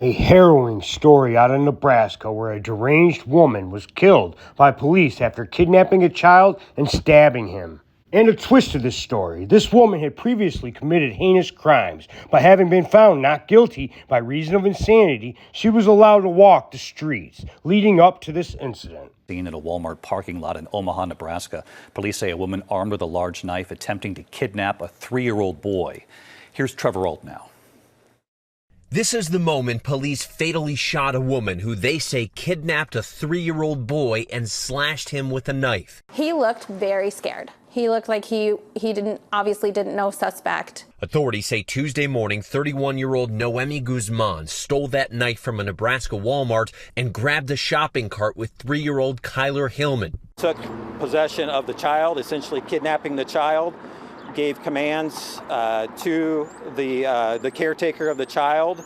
A harrowing story out of Nebraska where a deranged woman was killed by police after kidnapping a child and stabbing him. And a twist to this story, this woman had previously committed heinous crimes. By having been found not guilty by reason of insanity, she was allowed to walk the streets leading up to this incident. Seen in a Walmart parking lot in Omaha, Nebraska. Police say a woman armed with a large knife attempting to kidnap a 3-year-old boy. Here's Trevor Alt now. This is the moment police fatally shot a woman who they say kidnapped a 3-year-old boy and slashed him with a knife. He looked very scared. He looked like he obviously didn't know suspect. Authorities say Tuesday morning, 31-year-old Noemi Guzman stole that knife from a Nebraska Walmart and grabbed a shopping cart with 3-year-old Kyler Hillman. Took possession of the child, essentially kidnapping the child, gave commands to the caretaker of the child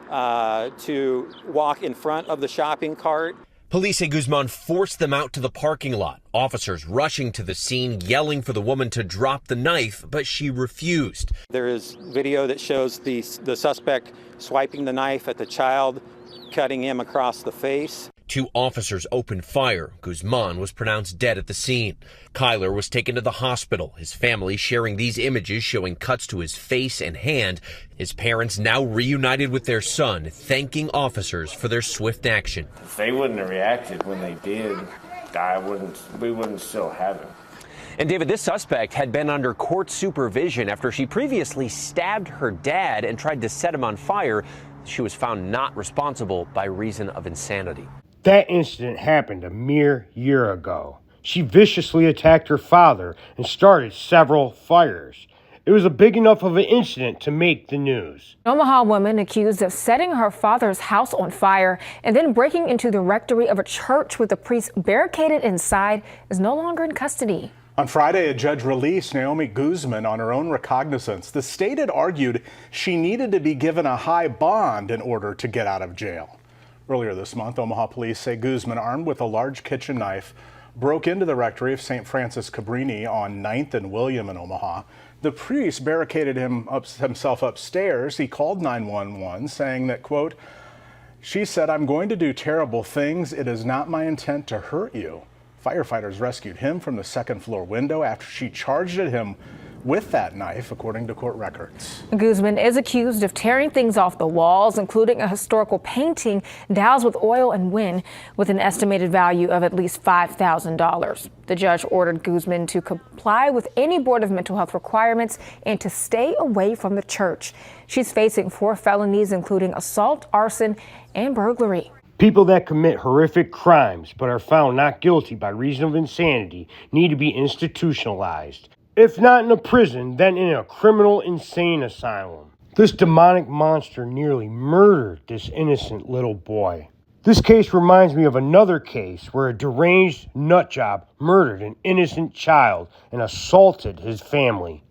to walk in front of the shopping cart. Police say Guzman forced them out to the parking lot. Officers rushing to the scene, yelling for the woman to drop the knife, but she refused. There is video that shows the suspect swiping the knife at the child, cutting him across the face. 2 officers opened fire. Guzman was pronounced dead at the scene. Kyler was taken to the hospital, his family sharing these images showing cuts to his face and hand. His parents now reunited with their son, thanking officers for their swift action. If they wouldn't have reacted when they did, we wouldn't still have him. And David, this suspect had been under court supervision after she previously stabbed her dad and tried to set him on fire. She was found not responsible by reason of insanity. That incident happened a mere year ago. She viciously attacked her father and started several fires. It was a big enough of an incident to make the news. An Omaha woman accused of setting her father's house on fire and then breaking into the rectory of a church with the priest barricaded inside is no longer in custody. On Friday, a judge released Noemi Guzman on her own recognizance. The state had argued she needed to be given a high bond in order to get out of jail. Earlier this month, Omaha police say Guzman, armed with a large kitchen knife, broke into the rectory of St. Francis Cabrini on 9th and William in Omaha. The priest barricaded himself upstairs. He called 911 saying that, quote, "She said, 'I'm going to do terrible things. It is not my intent to hurt you.' Firefighters rescued him from the second-floor window after she charged at him with that knife, according to court records. Guzman is accused of tearing things off the walls, including a historical painting doused with oil and wind with an estimated value of at least $5,000. The judge ordered Guzman to comply with any Board of Mental Health requirements and to stay away from the church. She's facing 4 felonies, including assault, arson, and burglary. People that commit horrific crimes but are found not guilty by reason of insanity need to be institutionalized. If not in a prison, then in a criminal insane asylum. This demonic monster nearly murdered this innocent little boy. This case reminds me of another case where a deranged nutjob murdered an innocent child and assaulted his family.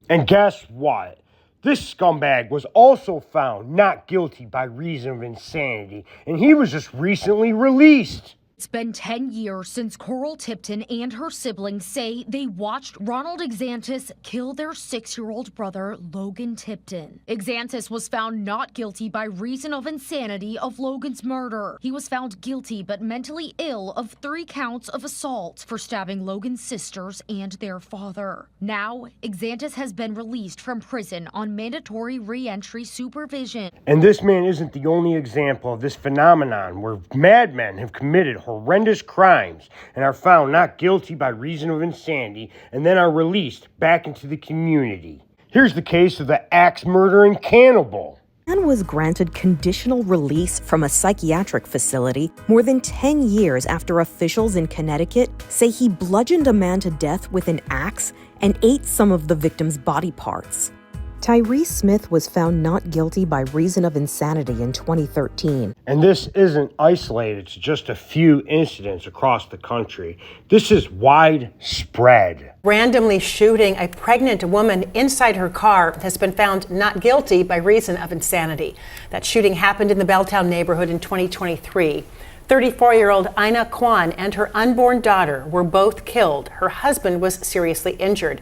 And guess what? This scumbag was also found not guilty by reason of insanity, and he was just recently released. It's been 10 years since Coral Tipton and her siblings say they watched Ronald Exantis kill their 6-year-old brother, Logan Tipton. Exantis was found not guilty by reason of insanity of Logan's murder. He was found guilty but mentally ill of 3 counts of assault for stabbing Logan's sisters and their father. Now, Exantis has been released from prison on mandatory re-entry supervision. And this man isn't the only example of this phenomenon where madmen have committed horrendous crimes and are found not guilty by reason of insanity and then are released back into the community. Here's the case of the axe-murdering cannibal. Man was granted conditional release from a psychiatric facility more than 10 years after officials in Connecticut say he bludgeoned a man to death with an axe and ate some of the victim's body parts. Tyree Smith was found not guilty by reason of insanity in 2013. And this isn't isolated to just a few incidents across the country. This is widespread. Randomly shooting a pregnant woman inside her car has been found not guilty by reason of insanity. That shooting happened in the Belltown neighborhood in 2023. 34-year-old Ina Kwan and her unborn daughter were both killed. Her husband was seriously injured.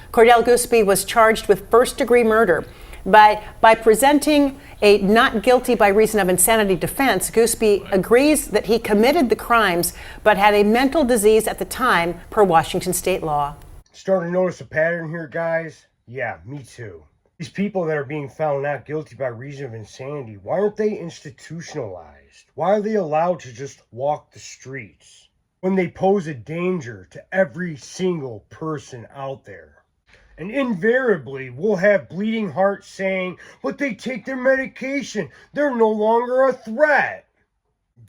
Cordell Gooseby was charged with first-degree murder. But by presenting a not guilty by reason of insanity defense, Gooseby agrees that he committed the crimes but had a mental disease at the time, per Washington state law. Starting to notice a pattern here, guys? Yeah, me too. These people that are being found not guilty by reason of insanity, why aren't they institutionalized? Why are they allowed to just walk the streets when they pose a danger to every single person out there? And invariably, we'll have bleeding hearts saying, but they take their medication. They're no longer a threat.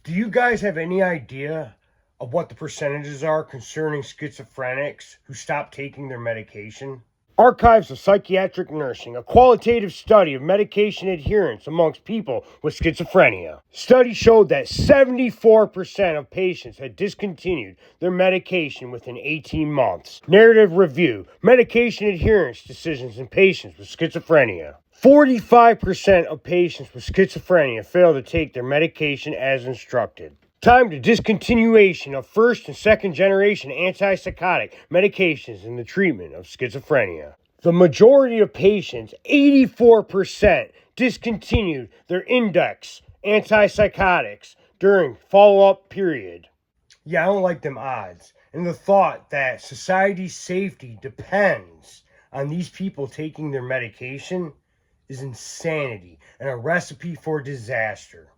Do you guys have any idea of what the percentages are concerning schizophrenics who stop taking their medication? Archives of Psychiatric Nursing, a qualitative study of medication adherence amongst people with schizophrenia. Study showed that 74% of patients had discontinued their medication within 18 months. Narrative review, medication adherence decisions in patients with schizophrenia. 45% of patients with schizophrenia fail to take their medication as instructed. Time to discontinuation of first and second generation antipsychotic medications in the treatment of schizophrenia. The majority of patients, 84%, discontinued their index antipsychotics during follow-up period. Yeah, I don't like them odds. And the thought that society's safety depends on these people taking their medication is insanity and a recipe for disaster.